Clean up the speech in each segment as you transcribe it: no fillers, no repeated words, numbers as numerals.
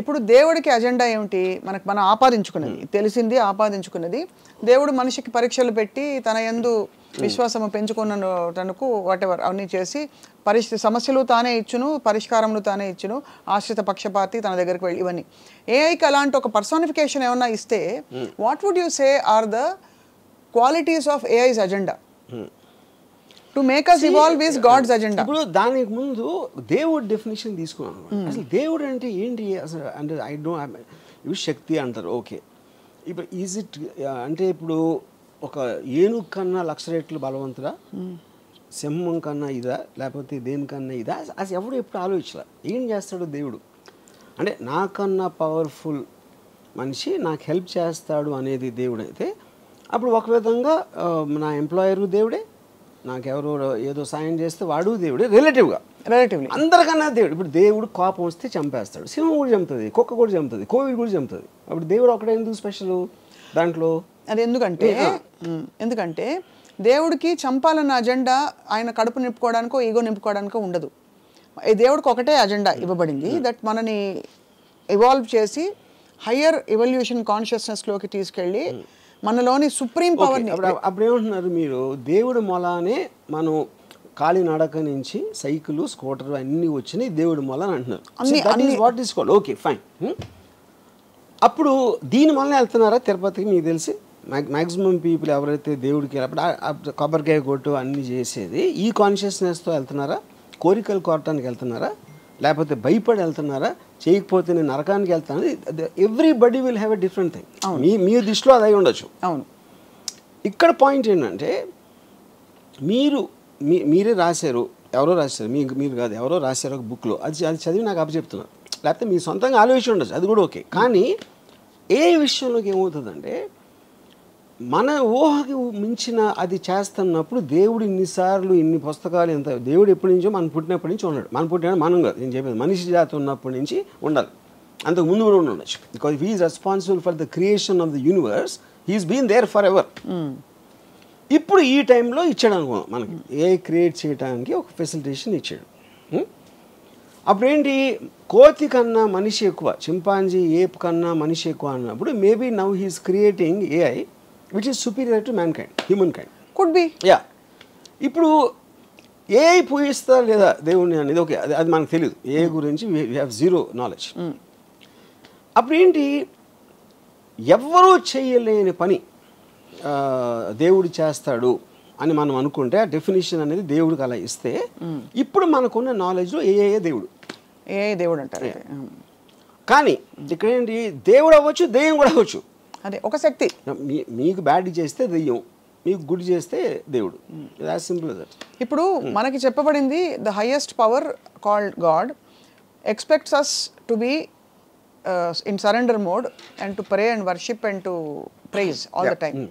ఇప్పుడు దేవుడికి అజెండా ఏమిటి? మనం ఆపాదించుకున్నది, తెలిసింది ఆపాదించుకున్నది. దేవుడు మనిషికి పరీక్షలు పెట్టి తన యందు విశ్వాసము పెంచుకున్న తనకు వాటెవర్ అవన్నీ చేసి సమస్యలు తానే ఇచ్చును, పరిష్కారములు తానే ఇచ్చును, ఆశ్రిత పక్షపాతి తన దగ్గరికి వెళ్ళి ఇవన్నీ. ఏఐకి అలాంటి ఒక పర్సోనిఫికేషన్ ఏమన్నా ఇస్తే what would you say are the qualities of AI's agenda to make us evolve is God's agenda? ఇప్పుడు దానికి ముందు దేవుడి డెఫినేషన్ తీసుకున్నాను. అసలు దేవుడు అంటే ఏంటి అసలు? అంటే ఐ డోంట్ ఇవి శక్తి అంటారు, ఓకే. ఇప్పుడు ఈజ్ ఇట్ అంటే ఇప్పుడు ఒక ఏనుగు కన్నా 1,00,000 రెట్లు బలవంతుడా, సింహం కన్నా ఇదా, లేకపోతే దేనికన్నా ఇదా? అసలు ఎవడు ఎప్పుడు ఆలోచించలే ఏం చేస్తాడు దేవుడు. అంటే నాకన్నా పవర్ఫుల్ మనిషి నాకు హెల్ప్ చేస్తాడు అనేది దేవుడు అయితే, అప్పుడు ఒక విధంగా నా ఎంప్లాయరు దేవుడే, నాకెవరో ఏదో సాయం చేస్తే వాడు దేవుడే. రిలేటివ్లీ అందరికన్నా దేవుడు. ఇప్పుడు దేవుడు కోపం వస్తే చంపేస్తాడు, సింహం కూడా చంపుతుంది, కుక్క కూడా చంపుతుంది, కోవిడ్ కూడా చంపుతుంది. అప్పుడు దేవుడు ఒకటే ఎందుకు స్పెషల్ దాంట్లో? అది ఎందుకంటే దేవుడికి చంపాలన్న అజెండా ఆయన కడుపు నింపుకోవడానికో ఈగో నింపుకోవడానికో ఉండదు. దేవుడికి ఒకటే అజెండా ఇవ్వబడింది, దట్ మనని ఇవాల్వ్ చేసి హయ్యర్ ఎవల్యూషన్ కాన్షియస్నెస్లోకి తీసుకెళ్ళి మనలోని సుప్రీం పవర్ని. అప్పుడు ఏమంటున్నారు మీరు? దేవుడు మొలానే మనం కాలినడక నుంచి సైకిల్, స్కూటర్ అన్నీ వచ్చినాయి దేవుడి మొల అని అంటున్నారు. What is called, okay fine. అప్పుడు దీని వల్ల వెళ్తున్నారా తిరుపతికి? మీకు తెలిసి మ్యాక్సిమం పీపుల్ ఎవరైతే దేవుడికి అప్పుడు కొబ్బరికాయ కొట్టు అన్నీ చేసేది ఈ కాన్షియస్నెస్తో వెళ్తున్నారా? కోరికలు కోరటానికి వెళ్తున్నారా? లేకపోతే భయపడి వెళ్తున్నారా? చేయకపోతే నేను నరకానికి వెళ్తాను? Everybody will have a different thing. మీ దృష్టిలో అది అయి ఉండొచ్చు. అవును. ఇక్కడ పాయింట్ ఏంటంటే మీరే రాశారు, ఎవరో రాశారు, మీరు కాదు, ఎవరో రాశారు ఒక బుక్లో, అది చదివి నాకు అప్పచెప్తున్నారు. లేకపోతే మీ సొంతంగా ఆలోచన ఉండొచ్చు, అది కూడా ఓకే. కానీ ఏ విషయంలోకి ఏమవుతుందంటే మన ఊహకి మించిన అది చేస్తున్నప్పుడు దేవుడు ఇన్నిసార్లు ఇన్ని పుస్తకాలు ఎంత దేవుడు ఎప్పటి నుంచో మనం పుట్టినప్పటి నుంచి ఉన్నాడు. మనం పుట్టిన మనం కాదు, నేను చెప్పేది మనిషి జాతి ఉన్నప్పటి నుంచి ఉండాలి, అంతకు ముందు కూడా ఉండొచ్చు. Because he is responsible for the creation of the universe, he's been there forever. ఇప్పుడు ఈ టైంలో ఇచ్చాడు అనుకున్నాం మనకి, ఏ క్రియేట్ చేయడానికి ఒక ఫెసిలిటేషన్ ఇచ్చాడు. అప్పుడేంటి, కోతి కన్నా మనిషి ఎక్కువ, చింపాంజీ ఏప్ కన్నా మనిషి ఎక్కువ అన్నప్పుడు maybe now he's creating AI which is superior to mankind, humankind. Could be. Yeah. ఇప్పుడు ఏఐ పూజిస్తా లేదా దేవుణ్ణి అనేది ఓకే, అది మనకు తెలియదు. ఏఐ గురించి వీ హ్యావ్ జీరో నాలెడ్జ్. అప్పుడు ఏంటి, ఎవ్వరూ చేయలేని పని దేవుడు చేస్తాడు అని మనం అనుకుంటే ఆ డెఫినేషన్ అనేది దేవుడికి అలా ఇస్తే, ఇప్పుడు మనకున్న నాలెడ్జ్లో ఏఐ దేవుడు అంటారు. కానీ ఇక్కడ ఏంటి, దేవుడు అవ్వచ్చు, దెయ్యం కూడా అవ్వచ్చు. అదే ఒక శక్తి. మీకు బ్యాడ్ చేస్తే దెయ్యం, మీకు గుడ్ చేస్తే దేవుడు. As simple as that. ఇప్పుడు మనకి చెప్పబడింది the highest power called god expects us to be in surrender mode and to pray and worship and to praise all the time.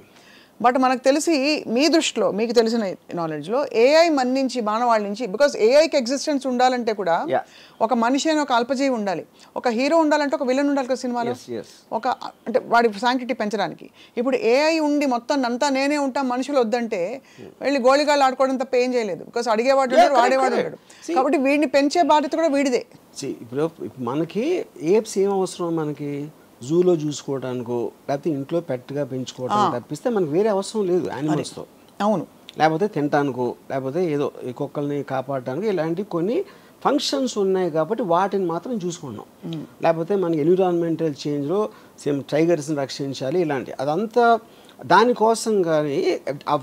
But మనకు తెలిసి మీ దృష్టిలో మీకు తెలిసిన నాలెడ్జ్లో ఏఐ మన్నించి మానవాళ్ళ నుంచి, బికాస్ ఏఐకి ఎగ్జిస్టెన్స్ ఉండాలంటే కూడా ఒక మనిషి అని ఒక అల్పజీవి ఉండాలి, ఒక హీరో ఉండాలంటే ఒక విలన్ ఉండాలి కదా సినిమాలో, ఒక అంటే వాడి శాంక్టిటీ పెంచడానికి. ఇప్పుడు ఏఐ ఉండి మొత్తం అంతా నేనే ఉంటా మనుషులు వద్దంటే వెళ్ళి గోళిగాళ్ళు ఆడుకోవడం తప్ప ఏం చేయలేదు. బికాస్ అడిగేవాడు ఉంటాడు, వాడేవాడు ఉంటాడు. కాబట్టి వీడిని పెంచే బాధ్యత కూడా వీడిదే. ఇప్పుడు మనకి ఏప్స్ ఏం అవసరం, మనకి జూలో చూసుకోవడానికో లేకపోతే ఇంట్లో పెట్టుగా పెంచుకోవడానికి తప్పిస్తే మనకు వేరే అవసరం లేదు యానిమల్స్తో. అవును. లేకపోతే తినటానికో లేకపోతే ఏదో ఈ కుక్కల్ని కాపాడటానికి ఇలాంటి కొన్ని ఫంక్షన్స్ ఉన్నాయి కాబట్టి వాటిని మాత్రం చూసుకున్నాం. లేకపోతే మనకి ఎన్విరాన్మెంటల్ చేంజ్లో సేమ్ టైగర్స్ని రక్షించాలి ఇలాంటి అదంతా దానికోసం. కానీ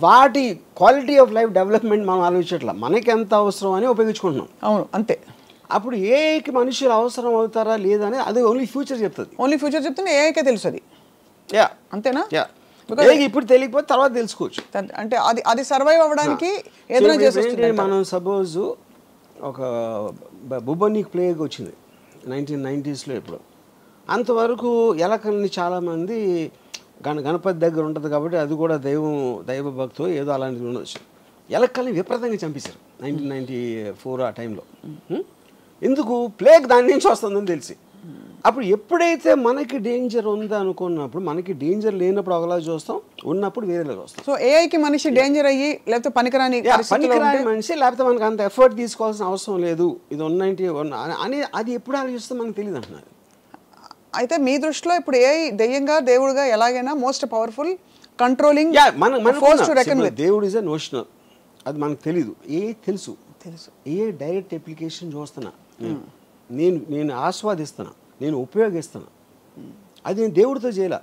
వాటి క్వాలిటీ ఆఫ్ లైఫ్ డెవలప్మెంట్ మనం ఆలోచించట్లా, మనకి ఎంత అవసరం అని ఉపయోగించుకుంటున్నాం. అవును, అంతే. అప్పుడు ఏఐకి మనుషులు అవసరం అవుతారా లేదని అది ఓన్లీ ఫ్యూచర్ చెప్తుంది. ఓన్లీ ఫ్యూచర్ చెప్తుంది, ఏఐకే తెలుసు అది. యా, అంతేనా? యా. ఇప్పుడు తెలియకపోతే తర్వాత తెలుసుకోవచ్చు. అంటే అది సర్వైవ్ అవ్వడానికి ఏదైనా చేస్తుంది. మనం సపోజ్ ఒక బుబోనిక్ ప్లేగ్ వచ్చింది 1990s. ఇప్పుడు అంతవరకు ఎలకల్ని చాలామంది గణపతి దగ్గర ఉంటుంది కాబట్టి అది కూడా దైవ భక్తో ఏదో అలాంటిది ఉండొచ్చు. ఎలకల్ని విపరీతంగా చంపేశారు 1994 ఆ టైంలో. ఎందుకు? ప్లేగ్ దాని నుంచి వస్తుందని తెలిసి. అప్పుడు ఎప్పుడైతే మనకి డేంజర్ ఉందా అనుకున్నప్పుడు, మనకి డేంజర్ లేనప్పుడు ఒకలా చూస్తాం, ఉన్నప్పుడు వేరేలా చూస్తాం. సో ఏఐకి మనిషి డేంజర్ అయ్యి లేకపోతే పనికిరాని మనిషి లేకపోతే మనకు అంత ఎఫర్ట్ తీసుకోవాల్సిన అవసరం లేదు, ఇది 190 అని అది ఎప్పుడు ఆలోచిస్తే మనకు తెలియదు అంటున్నారు. అయితే మీ దృష్టిలో ఇప్పుడు ఏఐ దెయ్యంగా దేవుడుగా ఎలాగైనా most powerful controlling force to reckon with. దేవుడు ఇస్ ఎ నోషనల్, అది మనకు తెలీదు. తెలుసు తెలుసు. డైరెక్ట్ అప్లికేషన్ చూస్తున్నా, నేను ఆస్వాదిస్తున్నా, నేను ఉపయోగిస్తున్నా. అది నేను దేవుడితో చేయాల.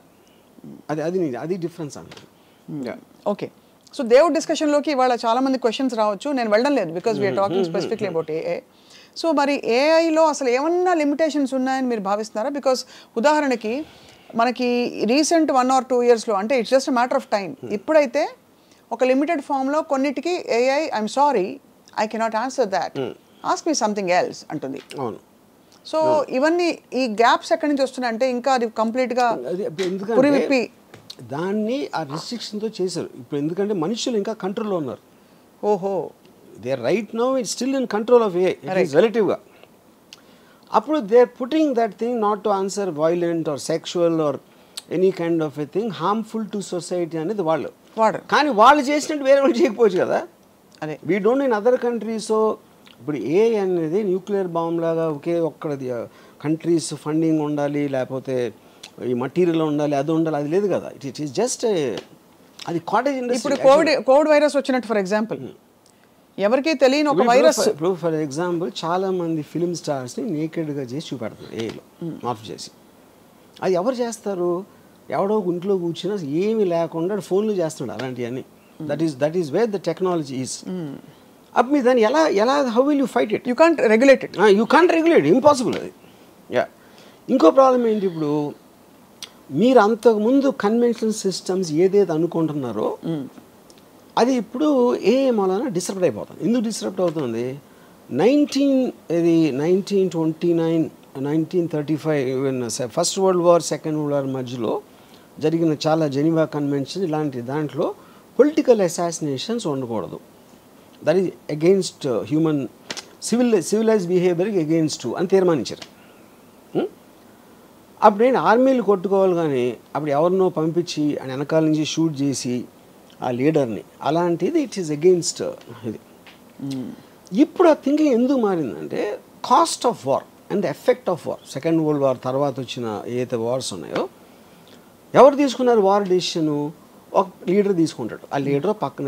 అది డిఫరెన్స్ అన్నది. ఓకే, సో దేవుడి డిస్కషన్లోకి ఇవాళ చాలా మంది క్వశ్చన్స్ రావచ్చు. నేను వెళ్ళడం లేదు because we're talking specifically about AI. So మరి ఏఐలో అసలు ఏమన్నా లిమిటేషన్స్ ఉన్నాయని మీరు భావిస్తున్నారా? బికాస్ ఉదాహరణకి మనకి రీసెంట్ 1 or 2 yearsలో, అంటే it's just matter of time, ఇప్పుడైతే ఒక లిమిటెడ్ ఫామ్లో కొన్నిటికి AI I'm sorry I cannot answer that, ask me something else అంటుంది. అవును. సో ఇవన్నీ ఈ గ్యాప్స్ ఎక్కడి నుంచి వస్తున్నాయి అంటే ఇంకా అది కంప్లీట్గా పురివిప్పి దాన్ని ఆ రిస్ట్రిక్షన్తో చేశారు. ఇప్పుడు ఎందుకంటే మనుషులు ఇంకా కంట్రోల్లో ఉన్నారు. ఓహో, they right now it's still in control of AI రిలేటివ్గా. అప్పుడు they putting that thing not to answer violent or sexual or any kind of a thing harmful to society అనేది వాళ్ళు. కానీ వాళ్ళు చేసినట్టు వేరే వాళ్ళు చేయకపోవచ్చు కదా. అదే we don't in other countries. ఇప్పుడు ఏఐ అనేది న్యూక్లియర్ బాంబ్ లాగా ఒక్కడి కంట్రీస్ ఫండింగ్ ఉండాలి, లేకపోతే ఈ మెటీరియల్ ఉండాలి, అది ఉండాలి, అది లేదు కదా. ఇట్ ఈస్ జస్ట్ అది కాటేజ్ ఇండస్ట్రీ. ఇప్పుడు కోవిడ్ వైరస్ వచ్చినట్టు ఫర్ ఎగ్జాంపుల్ ఎవరికి తెలియని ఒక వైరస్. ఇప్పుడు ఫర్ ఎగ్జాంపుల్ చాలా మంది ఫిల్మ్ స్టార్స్ని నేకెడ్గా చేసి చూపెడతారు ఏఐలో మార్పు చేసి. అది ఎవరు చేస్తారు? ఎవడో ఇంట్లో కూర్చున్నా ఏమీ లేకుండా ఫోన్లు చేస్తున్నాడు అలాంటివన్నీ. That is where the technology is. అప్పుడు మీరు దాన్ని ఎలా how will you fight it? You can't regulate it. Impossible అది. ఇంకో ప్రాబ్లం ఏంటి, ఇప్పుడు మీరు అంతకుముందు కన్వెన్షనల్ సిస్టమ్స్ ఏదైతే అనుకుంటున్నారో అది ఇప్పుడు ఏఐ మూలన డిస్టర్బ్ అయిపోతుంది. ఎందుకు డిస్టర్బ్ అవుతుంది? 1929, 1935 first world war, second world war మధ్యలో జరిగిన చాలా జెనీవా కన్వెన్షన్ ఇలాంటి దాంట్లో పొలిటికల్ అసాసినేషన్స్ ఉండకూడదు. That is against human civilize బిహేవియర్కి అగెయిన్స్ట్ అని తీర్మానించారు. అప్పుడు నేను ఆర్మీలు కొట్టుకోవాలి, కానీ అప్పుడు ఎవరినో పంపించి ఆయన వెనకాల నుంచి షూట్ చేసి ఆ లీడర్ని, అలాంటిది ఇట్ ఈస్ అగెయిన్స్ట్ ఇది. ఇప్పుడు ఆ థింకింగ్ ఎందుకు మారిందంటే cost of war and the effect of war. Second world war తర్వాత వచ్చిన ఏదైతే వార్స్ ఉన్నాయో ఎవరు తీసుకున్నారు వార్ డెసిషను? ఒక లీడర్ తీసుకుంటాడు. ఆ లీడర్ పక్కన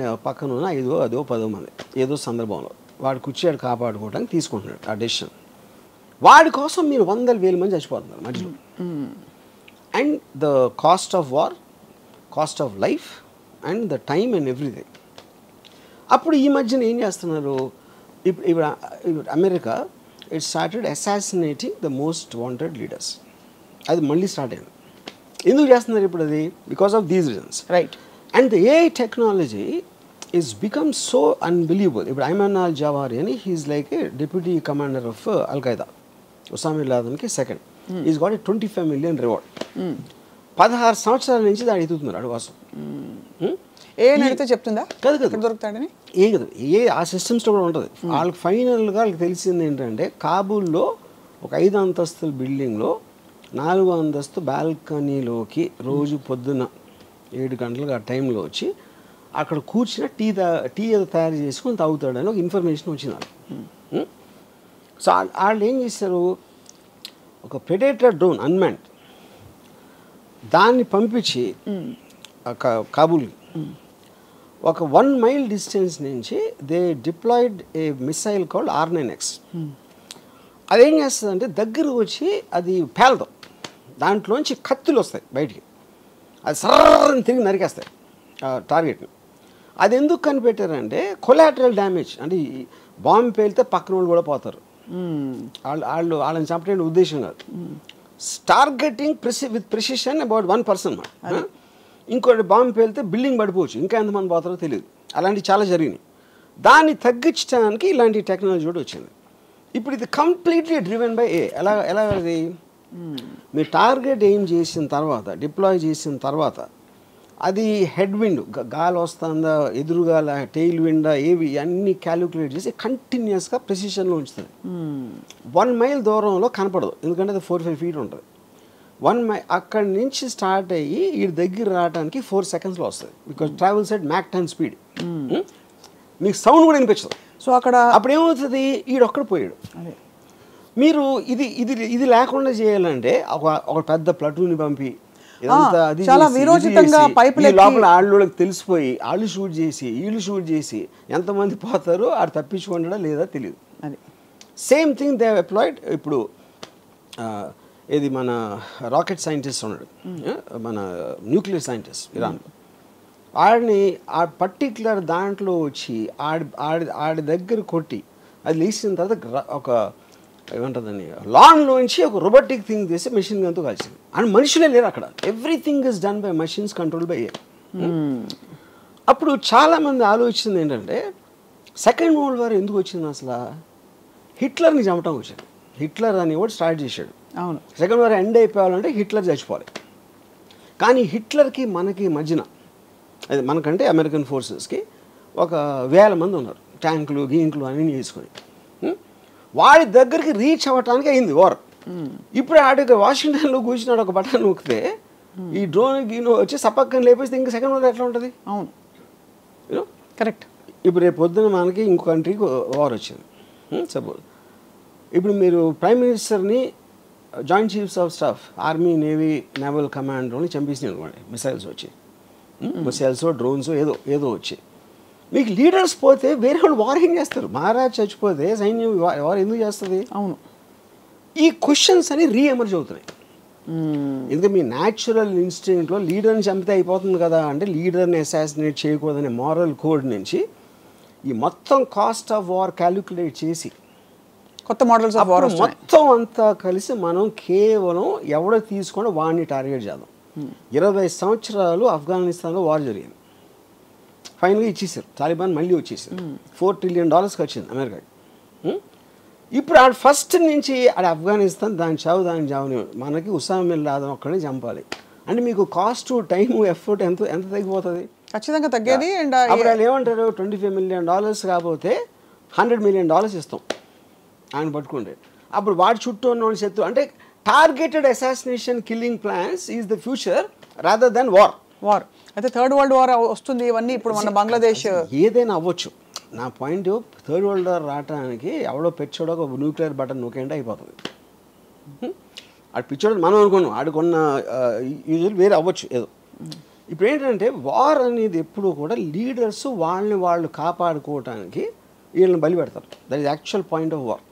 ఉన్న 5, 10 మంది ఏదో సందర్భంలో వాడు కూర్చోడు కాపాడుకోవడానికి తీసుకుంటున్నాడు ఆ డెసిషన్. వాడి కోసం మీరు 100,000 మంది చచ్చిపోతున్నారు మధ్యలో. And the cost of war, cost of life and the time and everything. అప్పుడు ఈ మధ్యన ఏం చేస్తున్నారు, ఇప్పుడు America it started assassinating the most wanted leaders. అది మళ్ళీ స్టార్ట్ అయింది. ఎందుకు చేస్తున్నారు ఇప్పుడు అది? Because of these reasons, right. And the AI technology is become so unbelievable. ఇప్పుడు ఐమన్ అల్ జవారి అని he is like a deputy commander of al Qaeda, Osama bin లాదెన్కి second. Is got a 25 million reward. 16 సంవత్సరాల నుంచి దాడి ఎదుగుతున్నారు అడు కోసం. ఏ అడిగితే చెప్తుందా దొరుకుతాడని? ఏ కదా, ఏ ఆ సిస్టమ్స్లో కూడా ఉంటుంది. వాళ్ళకి ఫైనల్గా వాళ్ళకి తెలిసింది ఏంటంటే కాబూల్లో ఒక 5 అంతస్తుల బిల్డింగ్లో 4వ అంతస్తు బాల్కనీలోకి రోజు పొద్దున్న 7 గంటలకు ఆ టైంలో వచ్చి అక్కడ కూర్చుని టీ ఏదో తయారు చేసుకొని తాగుతాడని ఒక ఇన్ఫర్మేషన్ వచ్చింది వాళ్ళకి. సో వాళ్ళు ఏం చేశారు, ఒక ప్రెడేటర్ డ్రోన్ అన్మాన్డ్ దాన్ని పంపించి కాబూల్కి ఒక 1 mile డిస్టెన్స్ నుంచి they deployed a missile called R9X. అదేం చేస్తుందంటే దగ్గరకు వచ్చి అది పేలదు, దాంట్లోంచి కత్తులు వస్తాయి బయటికి, అది సర్రని తిరిగి నరికేస్తాయి టార్గెట్ని. అది ఎందుకు కనిపెట్టారంటే కొలాటరల్ డ్యామేజ్, అంటే బాంబు పేలితే పక్కన వాళ్ళు కూడా పోతారు, వాళ్ళని చంపడానికి ఉద్దేశం కాదు. Targeting with precision about 1 person అన్నమాట. ఇంకోటి బాంబు పేలితే బిల్డింగ్ పడిపోవచ్చు, ఇంకా ఎంతమంది పోతారో తెలియదు. అలాంటివి చాలా జరిగినాయి. దాన్ని తగ్గించడానికి ఇలాంటి టెక్నాలజీ కూడా వచ్చింది. ఇప్పుడు ఇది కంప్లీట్లీ డ్రివెన్ బై ఏ. ఎలాగది, మీరు టార్గెట్ ఏం చేసిన తర్వాత, డిప్లాయ్ చేసిన తర్వాత అది హెడ్ విండ్ గాలి వస్తుందా, ఎదురుగాల, టెయిల్ విండా, ఏవి అన్నీ క్యాలిక్యులేట్ చేసి కంటిన్యూస్గా ప్రెసిషన్లో ఉంచుతుంది. 1 mile దూరంలో కనపడదు, ఎందుకంటే అది 4-5 feet ఉంటుంది. 1 mile అక్కడి నుంచి స్టార్ట్ అయ్యి ఈ దగ్గర రావడానికి 4 secondsలో వస్తుంది. Because travels at mach 10 speed. మీకు సౌండ్ కూడా వినిపించదు. సో అక్కడ అప్పుడు ఏమవుతుంది, ఈడొక్కడ పోయాడు. మీరు ఇది లేకుండా చేయాలంటే ఒక పెద్ద ప్లటూని పంపి ఇదంతా అది చాలా వీరోచితంగా పైపులు లోపల వాళ్ళకి తెలిసిపోయి వాళ్ళు షూట్ చేసి వీళ్ళు షూట్ చేసి ఎంతమంది పోతారో ఆడు తప్పించుకుంటాడా లేదా తెలియదు. అది సేమ్ థింగ్ దే ఎంప్లాయిడ్. ఇప్పుడు ఇది మన రాకెట్ సైంటిస్ట్ ఉన్నాడు, మన న్యూక్లియర్ సైంటిస్ట్ ఇరాన్లో. ఆడిని ఆ పర్టిక్యులర్ దాంట్లో వచ్చి ఆడి దగ్గర కొట్టి అది లేచిన తర్వాత ఒక ఏమంటుందని లాన్లోంచి ఒక రోబోటిక్ థింగ్ తీసి మెషిన్ గన్తో కలిసింది. అండ్ మనుషులే లేరు అక్కడ. Everything is done by machines, control by air. అప్పుడు చాలామంది ఆలోచించింది ఏంటంటే సెకండ్ వరల్డ్ వార్ ఎందుకు వచ్చింది అసలు? హిట్లర్ని చంపటం వచ్చింది. హిట్లర్ అని కూడా స్టార్ట్ చేశాడు. అవును, సెకండ్ వార్ ఎండ్ అయిపోవాలంటే హిట్లర్ చచ్చిపోవాలి. కానీ హిట్లర్కి మనకి మధ్యన అది మనకంటే అమెరికన్ ఫోర్సెస్కి ఒక 1000 మంది ఉన్నారు, ట్యాంకులు గీంకులు అన్నీ తీసుకొని. వాడి దగ్గరికి రీచ్ అవ్వటానికి అయింది వార్. ఇప్పుడు ఆడికి వాషింగ్టన్లో కూర్చున్నాడు, ఒక బటన్ నొక్కితే ఈ డ్రోన్ గీనో వచ్చి సపక్కని లేపేస్తే ఇంకా సెకండ్ వార్ ఎట్లా ఉంటుంది? అవును, కరెక్ట్. ఇప్పుడు రేపు పొద్దున మనకి ఇంకో కంట్రీకి వార్ వచ్చింది సపోజ్. ఇప్పుడు మీరు ప్రైమ్ మినిస్టర్ని joint chiefs of staff army navy naval కమాండర్ని చంపేసినాయి అనుకోండి, మిసైల్స్ వచ్చి, మిసైల్స్ డ్రోన్స్ ఏదో వచ్చి, మీకు లీడర్స్ పోతే వేరే వాళ్ళు వార్ ఏం చేస్తారు? మహారాజ్ చచ్చిపోతే సైన్యం వార్ ఎందుకు చేస్తుంది? అవును, ఈ క్వశ్చన్స్ అని రీఎమర్జ్ అవుతున్నాయి. ఎందుకంటే మీ న్యాచురల్ ఇన్స్టింక్ట్లో లీడర్ని చంపితే అయిపోతుంది కదా అంటే లీడర్ని అసాసినేట్ చేయకూడదనే మారల్ కోడ్ నుంచి ఈ మొత్తం కాస్ట్ ఆఫ్ వార్ క్యాలిక్యులేట్ చేసి కొత్త మోడల్స్ ఆఫ్ వార్ మొత్తం అంతా కలిసి మనం కేవలం ఎవడో తీసుకొని వాడిని టార్గెట్ చేద్దాం. 20 సంవత్సరాలు ఆఫ్ఘనిస్తాన్లో వార్ జరిగింది. ఫైనల్గా ఇచ్చేసారు, తాలిబాన్ మళ్ళీ వచ్చేసారు. $4 trillion వచ్చింది అమెరికాకి. ఇప్పుడు ఆడ ఫస్ట్ నుంచి ఆడ ఆఫ్ఘనిస్తాన్ దాని చావుని మనకి ఉసామా బిన్ లాదెన్ ఒక్కడే చంపాలి అంటే మీకు కాస్ట్ టైము ఎఫర్ట్ ఎంత తగ్గిపోతుంది? ఖచ్చితంగా తగ్గేది. అండ్ అప్పుడు వాళ్ళు ఏమంటారు, $25 million కాకపోతే $100 million ఇస్తాం ఆయన పట్టుకుంటే. అప్పుడు వాడి చుట్టూ ఉన్న వాళ్ళు శత్రు అంటే targeted assassination killing plans is the future rather than war. అయితే థర్డ్ వరల్డ్ వార్ వస్తుంది. ఇవన్నీ ఇప్పుడు మన బంగ్లాదేశ్ ఏదైనా అవ్వచ్చు. నా పాయింట్ థర్డ్ వరల్డ్ వార్ రావడానికి ఎవడో పెచ్చోడో ఒక న్యూక్లియర్ బటన్ నొక్కేంటే అయిపోతుంది. ఆడు పిచ్చోడు మనం అనుకున్నాం, ఆడుకున్న యూజువల్ వేరే అవ్వచ్చు ఏదో. ఇప్పుడు ఏంటంటే వార్ అనేది ఎప్పుడు కూడా లీడర్స్ వాళ్ళని వాళ్ళు కాపాడుకోవటానికి వీళ్ళని బలి పెడతారు. That is actual point of war.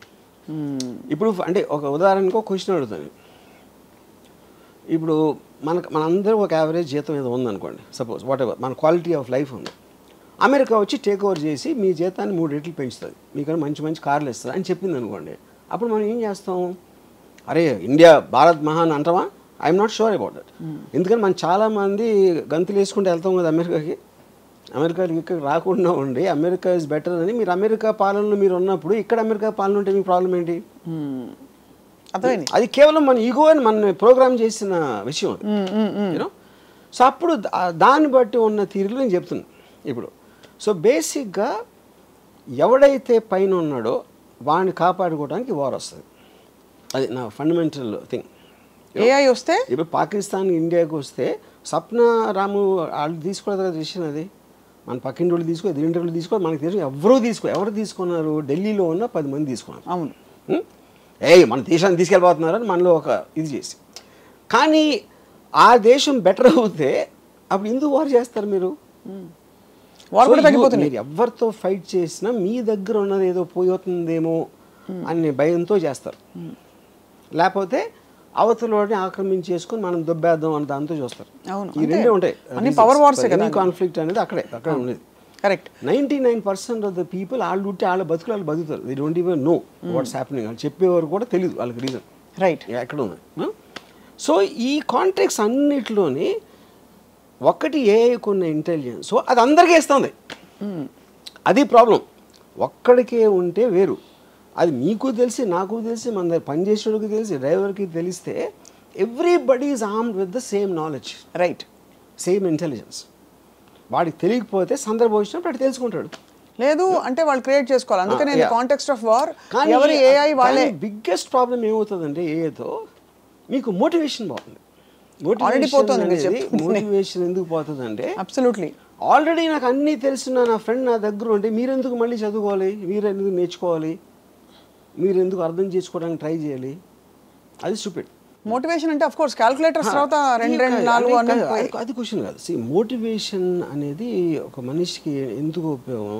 ఇప్పుడు అంటే ఒక ఉదాహరణకు ఒక క్వశ్చన్ అడుగుతాను. ఇప్పుడు మనందరూ ఒక యావరేజ్ జీతం ఏదో ఉందనుకోండి, సపోజ్ వాట్ ఎవర్ మన క్వాలిటీ ఆఫ్ లైఫ్ ఉంది. అమెరికా వచ్చి టేక్ ఓవర్ చేసి మీ జీతాన్ని 3 రెట్లు పెంచుతుంది, మీకన్నా మంచి కార్లు ఇస్తుంది అని చెప్పింది అనుకోండి. అప్పుడు మనం ఏం చేస్తాం? అరే ఇండియా భారత్ మహాన్ అంటామా? I'm not sure about that. ఎందుకని మనం చాలామంది గంతులు వేసుకుంటూ వెళ్తాం కదా అమెరికాకి. అమెరికాకి ఇక్కడ రాకుండా ఉండి అమెరికా ఇస్ బెటర్ అని మీరు అమెరికా పాలనలో మీరు ఉన్నప్పుడు ఇక్కడ అమెరికా పాలన ఉంటే మీకు ప్రాబ్లం ఏంటి? అర్థమైంది. అది కేవలం మన ఈగో అని మన ప్రోగ్రామ్ చేసిన విషయం అది. యూనో, సో అప్పుడు దాన్ని బట్టి ఉన్న తీరులు నేను చెప్తున్నాను ఇప్పుడు. సో బేసిక్గా ఎవడైతే పైన ఉన్నాడో వాడిని కాపాడుకోవడానికి వార్ వస్తుంది. అది నా ఫండమెంటల్ థింగ్. ఏఐ వస్తే ఇప్పుడు పాకిస్తాన్ ఇండియాకి వస్తే సప్న రాము వాళ్ళు తీసుకోలేదు కదా డిసిషన్. అది మన పక్కింటి వాళ్ళు తీసుకో, ఎదురింటి వాళ్ళు తీసుకో, మనకి తెలిసి ఎవరు తీసుకున్నారు? ఢిల్లీలో ఉన్న 10 మంది తీసుకున్నారు. అవును, మన దేశాన్ని తీసుకెళ్ళిపోతున్నారని మనలో ఒక ఇది చేసి. కానీ ఆ దేశం బెటర్ అవుతే అప్పుడు ఎందుకు వార్ చేస్తారు మీరు? వార్ కూడా తగ్గిపోతుంది. మీరు ఎవరితో ఫైట్ చేసినా మీ దగ్గర ఉన్నది ఏదో పోతుందేమో అనే భయంతో చేస్తారు. లేకపోతే అవతలని ఆక్రమించేసుకొని మనం దొబ్బేద్దాం అని దాంతో చూస్తారు. ఈ రెండే ఉంటాయి. పవర్ వార్స్ కదా, కాన్ఫ్లిక్ట్ అనేది అక్కడ ఉండేది. కరెక్ట్. 99% ఆఫ్ ద పీపుల్ వాళ్ళు ఉంటే వాళ్ళ బతుకులు వాళ్ళు బతుకుతారు. They don't even know what's happening. వాళ్ళు చెప్పేవారు కూడా తెలియదు వాళ్ళకి రీజన్ రైట్ ఎక్కడ ఉంది. సో ఈ కాంటెక్స్ అన్నిటిలోని ఒకటి ఏఐకున్న ఇంటెలిజెన్స్ అది అందరికీ ఇస్తుంది. అది ప్రాబ్లం. ఒక్కడికే ఉంటే వేరు. అది మీకు తెలిసి నాకు తెలిసి మన దగ్గర పనిచేసేవాడికి తెలిసి డ్రైవర్కి తెలిస్తే everybody is armed with the same knowledge, right, same intelligence. వాడికి తెలియకపోతే సందర్భం వచ్చినప్పుడు అటు తెలుసుకుంటాడు. లేదు అంటే వాళ్ళు క్రియేట్ చేసుకోవాలి. అందుకని ఇన్ కాంటెక్స్ట్ ఆఫ్ వార్ ఎవరి ఏఐ వాళ్ళే. బిగ్గెస్ట్ ప్రాబ్లం ఏమవుతుందంటే ఏఐతో మీకు మోటివేషన్ పోతుంది. మోటివేషన్ ఎందుకు పోతుందంటే అబ్సల్యూట్లీ ఆల్రెడీ నాకు అన్నీ తెలిసిన నా ఫ్రెండ్ నా దగ్గర ఉంటే మీరెందుకు మళ్ళీ చదువుకోవాలి, మీరెందుకు నేర్చుకోవాలి? మీరు ఎందుకు అర్థం చేసుకోవడానికి ట్రై చేయాలి? అది స్టూపిడ్. మోటివేషన్ అంటే ఆఫ్ కోర్స్ క్యాలిక్యులేటర్స్ తర్వాత 2 2 4 అన్నది అది క్వశ్చన్ కాదు. మోటివేషన్ అనేది ఒక మనిషికి ఎందుకు ఉపయోగం?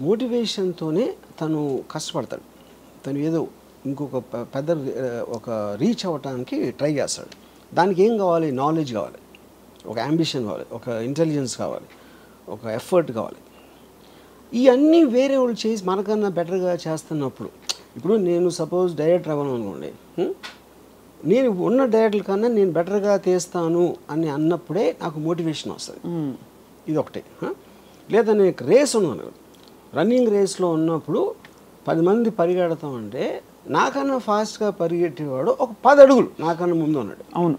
మోటివేషన్తోనే తను కష్టపడతాడు. తను ఏదో ఇంకొక పెద్ద ఒక రీచ్ అవ్వటానికి ట్రై చేస్తాడు. దానికి ఏం కావాలి? నాలెడ్జ్ కావాలి, ఒక అంబిషన్ కావాలి, ఒక ఇంటెలిజెన్స్ కావాలి, ఒక ఎఫర్ట్ కావాలి. ఇవన్నీ వేరే వాళ్ళు చేసి మనకన్నా బెటర్గా చేస్తున్నప్పుడు, ఇప్పుడు నేను సపోజ్ డైరెక్టర్ అవ్వను అనుకోండి, నేను ఉన్న డైరెక్టర్ కన్నా నేను బెటర్గా తీస్తాను అని అన్నప్పుడే నాకు మోటివేషన్ వస్తుంది. ఇది ఒకటే. లేదా నేను రేస్ ఉన్నాను, రన్నింగ్ రేస్లో ఉన్నప్పుడు 10 మంది పరిగెడతామంటే నాకన్నా ఫాస్ట్గా పరిగెట్టేవాడు ఒక 10 అడుగులు నాకన్నా ముందు ఉన్నాడు. అవును,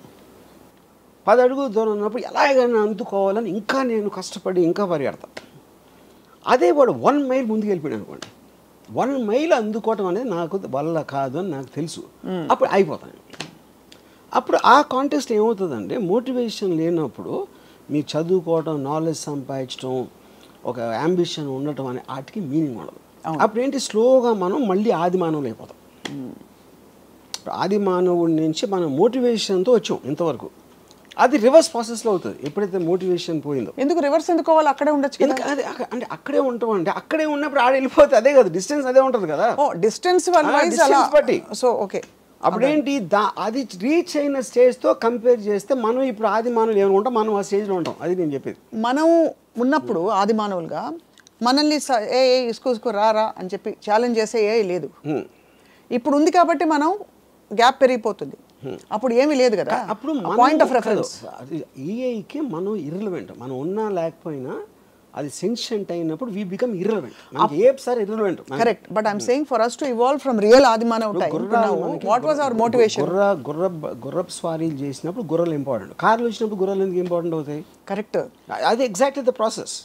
10 అడుగులు దూరం ఉన్నప్పుడు ఎలాగైనా అందుకోవాలని ఇంకా నేను కష్టపడి ఇంకా పరిగెడతాను. అదే వాడు 1 మైల్ ముందుకు వెళ్ళిపోయాడు అనుకోండి, 1 మైల్ అందుకోవటం అనేది నాకు వల్ల కాదు అని నాకు తెలుసు. అప్పుడు అయిపోతాను. అప్పుడు ఆ కాంటెక్స్ట్ ఏమవుతుందంటే, మోటివేషన్ లేనప్పుడు మీ చదువుకోవటం, నాలెడ్జ్ సంపాదించడం, ఒక అంబిషన్ ఉండటం అనే వాటికి మీనింగ్ ఉండదు. అప్పుడు ఏంటి, స్లోగా మనం మళ్ళీ ఆది మానవులు అయిపోతాం. ఆది మానవుడి నుంచి మనం మోటివేషన్తో వచ్చాం ఇంతవరకు. అది రివర్స్ ప్రాసెస్లో అవుతుంది ఎప్పుడైతే మోటివేషన్ పోయిందో. ఎందుకు రివర్స్ ఎందుకు అవ్వాలి? అక్కడే ఉండొచ్చు కదా. అదే అంటే అక్కడే ఉంటాం అంటే అక్కడే ఉన్నప్పుడు ఆడ వెళ్ళిపోతే అదే కదా, డిస్టెన్స్ అదే ఉంటుంది కదా. డిస్టెన్స్ బట్టి. సో ఓకే, అప్పుడేంటి అది రీచ్ అయిన స్టేజ్తో కంపేర్ చేస్తే మనం ఇప్పుడు ఆది మానవులు ఏమనుకుంటాం, మనం ఆ స్టేజ్లో ఉంటాం. అది నేను చెప్పేది. మనం ఉన్నప్పుడు ఆది మానవులుగా మనల్ని ఇసుకో రారా అని చెప్పి ఛాలెంజ్ చేసే లేదు. ఇప్పుడు ఉంది కాబట్టి మనం గ్యాప్ పెరిగిపోతుంది. అప్పుడు ఏమీ లేదు కదా. అప్పుడు పాయింట్ ఆఫ్ రెఫరెన్స్ ఏఐకి మనం ఇర్రెలవెంట్. మనం ఉన్నా లేకపోయినా అది సెన్షెంట్ అయినప్పుడు we become irrelevant. Apes are irrelevant. Correct, but I'm saying for us to evolve from real ఆదిమానవ time to now, what was our motivation? గుర్రపు స్వారీలు చేసినప్పుడు గుర్రాలు ఇంపార్టెంట్, కార్లు వచ్చినప్పుడు గుర్రాలు ఎందుకు ఇంపార్టెంట్ అవుతాయి? కరెక్ట్, అది ఎగ్జాక్ట్లీ ద ప్రాసెస్.